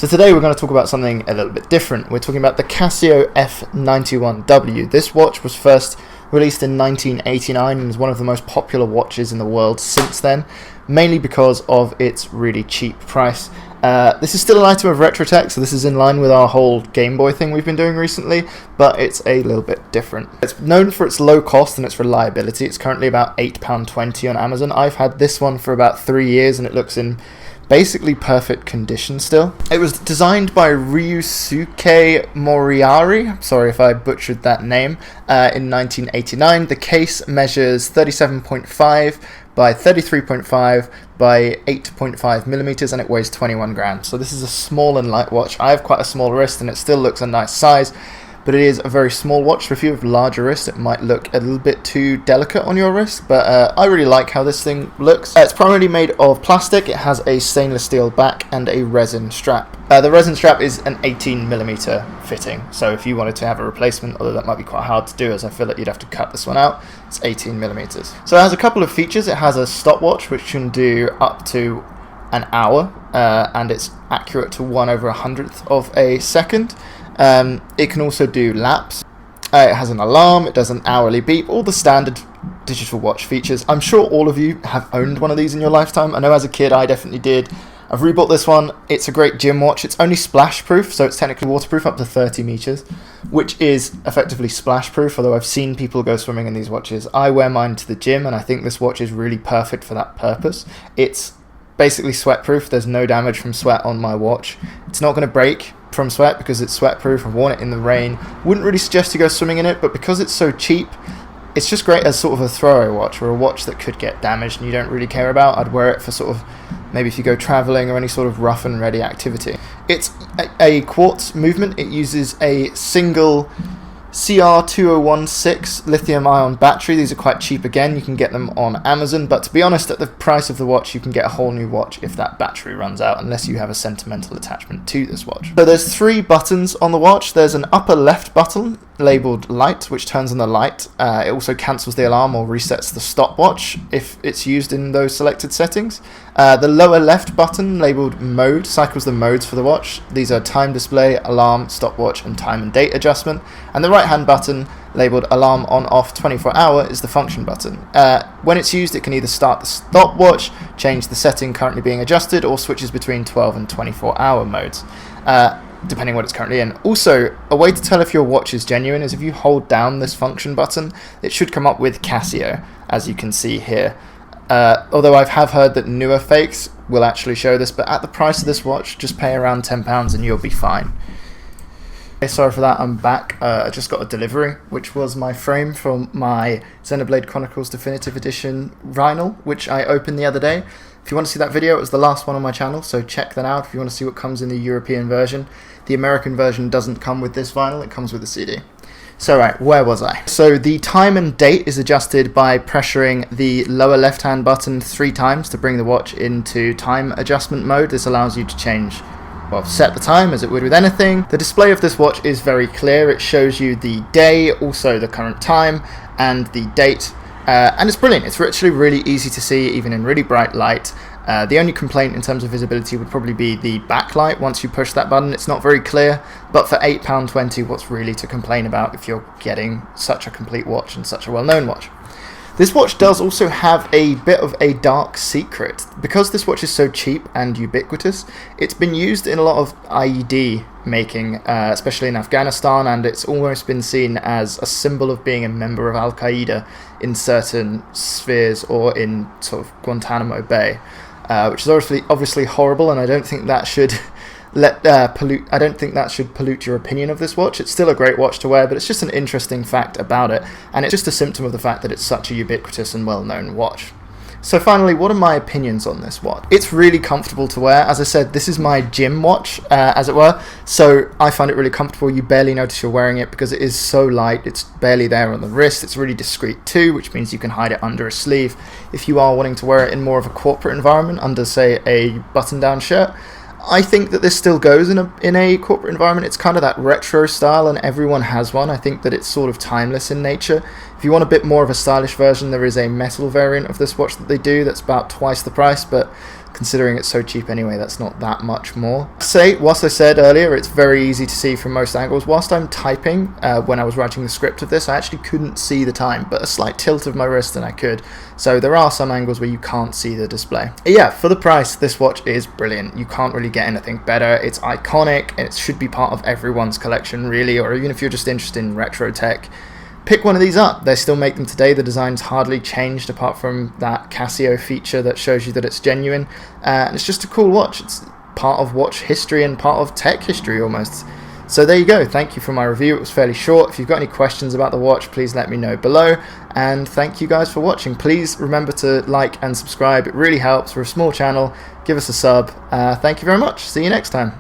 So today we're going to talk about something a little bit different. We're talking about the Casio F91W. This watch was first released in 1989 and is one of the most popular watches in the world since then, mainly because of its really cheap price. This is still an item of retro tech, so this is in line with our whole Game Boy thing we've been doing recently, but it's a little bit different. It's known for its low cost and its reliability. It's currently about £8.20 on Amazon. I've had this one for about 3 years and it looks in basically perfect condition still. It was designed by Ryusuke Moriari, sorry if I butchered that name, in 1989. The case measures 37.5 by 33.5 by 8.5 millimeters and it weighs 21 grams. So this is a small and light watch. I have quite a small wrist and it still looks a nice size, but it is a very small watch. For if you have larger wrists, it might look a little bit too delicate on your wrist, but I really like how this thing looks. It's primarily made of plastic. It has a stainless steel back and a resin strap. The resin strap is an 18mm fitting, so if you wanted to have a replacement, although that might be quite hard to do as I feel like you'd have to cut this one out, it's 18mm. So it has a couple of features. It has a stopwatch which can do up to an hour, and it's accurate to 1/100th of a second. It can also do laps. It has an alarm, it does an hourly beep, all the standard digital watch features. I'm sure all of you have owned one of these in your lifetime. I know as a kid I definitely did. I've rebought this one. It's a great gym watch. It's only splash proof, so it's technically waterproof up to 30 meters, which is effectively splash proof, although I've seen people go swimming in these watches. I wear mine to the gym and I think this watch is really perfect for that purpose. It's basically sweat proof. There's no damage from sweat on my watch. It's not going to break from sweat because it's sweat proof. I've worn it in the rain. Wouldn't really suggest you go swimming in it, but because it's so cheap, it's just great as sort of a throwaway watch or a watch that could get damaged and you don't really care about. I'd wear it for sort of maybe if you go traveling or any sort of rough and ready activity. It's a quartz movement. It uses a single CR2016 lithium-ion battery. These are quite cheap again. You can get them on Amazon, but to be honest, at the price of the watch, you can get a whole new watch if that battery runs out, unless you have a sentimental attachment to this watch. So there's 3 buttons on the watch. There's an upper left button labeled light, which turns on the light. It also cancels the alarm or resets the stopwatch if it's used in those selected settings. The lower left button labeled mode cycles the modes for the watch. These are time display, alarm, stopwatch, and time and date adjustment. And the right hand button labeled alarm on off 24 hour is the function button. When it's used, it can either start the stopwatch, change the setting currently being adjusted, or switches between 12 and 24 hour modes, depending what it's currently in. Also, a way to tell if your watch is genuine is if you hold down this function button, it should come up with Casio, as you can see here. Although I have heard that newer fakes will actually show this, but at the price of this watch, just pay around £10 and you'll be fine. Okay, sorry for that, I'm back. I just got a delivery, which was my frame from my Xenoblade Chronicles Definitive Edition vinyl, which I opened the other day. If you want to see that video, it was the last one on my channel, so check that out if you want to see what comes in the European version. The American version doesn't come with this vinyl, it comes with the CD. So right, where was I? So the time and date is adjusted by pressuring the lower left hand button 3 times to bring the watch into time adjustment mode. This allows you to change, well, set the time as it would with anything. The display of this watch is very clear. It shows you the day, also the current time, and the date. And it's brilliant. It's actually really easy to see, even in really bright light. The only complaint in terms of visibility would probably be the backlight. Once you push that button, it's not very clear, but for £8.20, what's really to complain about if you're getting such a complete watch and such a well-known watch? This watch does also have a bit of a dark secret. Because this watch is so cheap and ubiquitous, it's been used in a lot of IED making, especially in Afghanistan, and it's almost been seen as a symbol of being a member of Al-Qaeda in certain spheres or in sort of Guantanamo Bay, which is obviously horrible, and I don't think that should pollute your opinion of this watch. It's still a great watch to wear, but it's just an interesting fact about it, and it's just a symptom of the fact that it's such a ubiquitous and well-known watch. So finally, what are my opinions on this watch? It's really comfortable to wear. As I said, this is my gym watch, as it were, so I find it really comfortable. You barely notice you're wearing it because it is so light. It's barely there on the wrist. It's really discreet too, which means you can hide it under a sleeve if you are wanting to wear it in more of a corporate environment under, say, a button-down shirt. I think that this still goes in a corporate environment. It's kind of that retro style, and everyone has one. I think that it's sort of timeless in nature. If you want a bit more of a stylish version, there is a metal variant of this watch that they do that's about twice the price, but considering it's so cheap anyway, that's not that much more. Whilst I said earlier it's very easy to see from most angles, whilst I'm typing when I was writing the script of this, I actually couldn't see the time, but a slight tilt of my wrist and I could. So there are some angles where you can't see the display. But yeah, for the price, this watch is brilliant. You can't really get anything better. It's iconic and it should be part of everyone's collection really, or even if you're just interested in retro tech, pick one of these up. They still make them today. The design's hardly changed apart from that Casio feature that shows you that it's genuine. And it's just a cool watch. It's part of watch history and part of tech history almost. So there you go. Thank you for my review. It was fairly short. If you've got any questions about the watch, please let me know below. And thank you guys for watching. Please remember to like and subscribe. It really helps. We're a small channel. Give us a sub. Thank you very much. See you next time.